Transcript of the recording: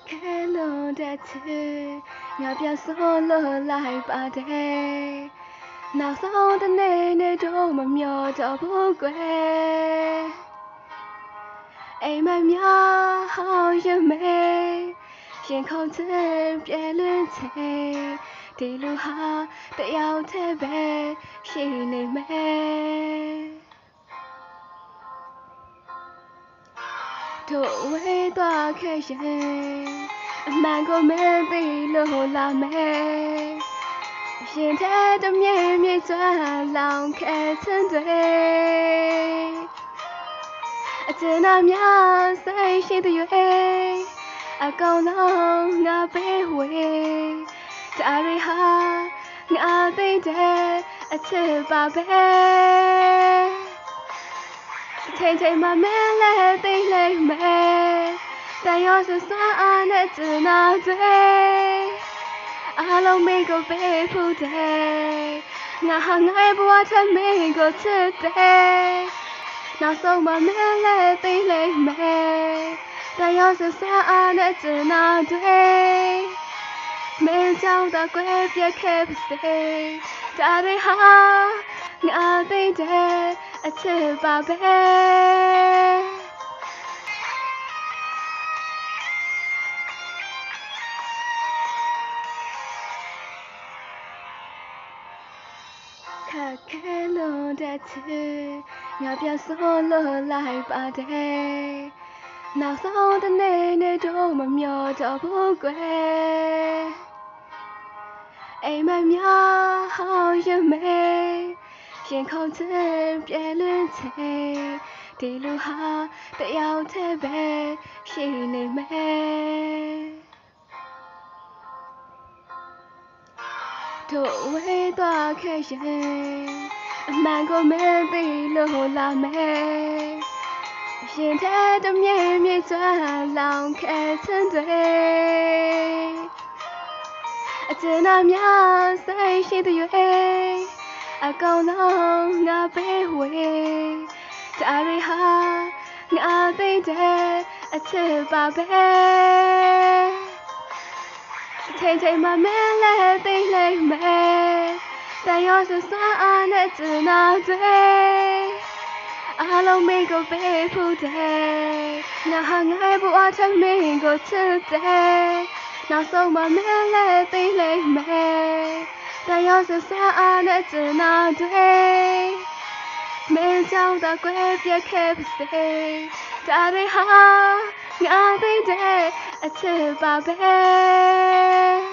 ခဲလို့တဲ့ချစ်ငါပြန်ဆိုလို့လိုက်ပါတယ်နောက်ဆုံးတစ်နေ့နဲ့တော့မမျောတော့ဘူးကွယ်အိမ်မများဟောင်းရမေရင်ခုန်ချင်ပြဲလွင်ချင်ဒီလူဟာတယောက်တည်းပဲရှိနေမယ်တို့ဝေးသွားခဲ့ရင်အမှန်ကိုမသိလို့လာမယ်ရင်ထဲတမြဲမြဲကျွမ်းလောင်ခဲ့ခြင်းတွေအကျဉ်းသားများစိတ်ရှိတဲ့ရွေးအကောင်လုံးငါပေးဝေးဒါရီဟာငါသိတဲ့အချစ်ပါပဲချိန်မှမလဲသိလိမ့်မယ်တန်ရောစစွာအားနဲ့ကျင်နာတွေအားလုံးမင်းကိုပေးဖို့တဲ့ငါဟာငါရဲ့ဘဝထမင်းကိုချစ်တယ်နောက်ဆုံးမှမလဲသိလိမ့်မယ်တန်ရောစစွာအားနဲ့ကျင်နာတွေမင်းကြောင့်တော့ကွယ်ပြက်ခဲ့ပါစေဒါတွေဟာငါသိတဲ့အချစ်ပါပဲခက်ခဲလို့တဲ့ချစ်ငါပြန်ဆိုလို့လိုက်ပါတယ်နောက်ဆုံးတစ်နေ့နဲ့တော့မမျောတော့ဘူးကွယ်အိမ်မများဟောင်းရမေရင်ခုန်ချင်ပြဲလွင်ချင်ဒီလူဟာတယောက်တည်းပဲရှိနေမယ်တို့ဝေးသွားခဲ့ရင်အမှန်ကိုမသိလို့လာမယ်ရင်ထဲတမြဲမြဲကျွမ်းလောင်ခဲ့ခြင်းတွေအကျဉ်းသားများစိတ်ရှိတဲ့ရွေးအကောင်လုံးငါပေးဝေးဒါရီဟာငါသိတဲ့အချစ်ပါပဲချိန်မှမလဲသိလိမ့်မယ်တန်ရောစစွာအားနဲ့ကျင်နာတွေအားလုံးမင်းကိုပေးဖို့တဲ့ငါဟာငါရဲ့ဘဝထမင်းကိုချစ်တယ်နောက်ဆုံးမှမလဲသိလိမ့်မယ်တန်ရောစစွာအားနဲ့ကျင်နာတွေမင်းကြောင့်တော့ကွယ်ပြက်ခဲ့ပါစေဒါတွေဟာငါသိတဲ့အချစ်ပါပဲ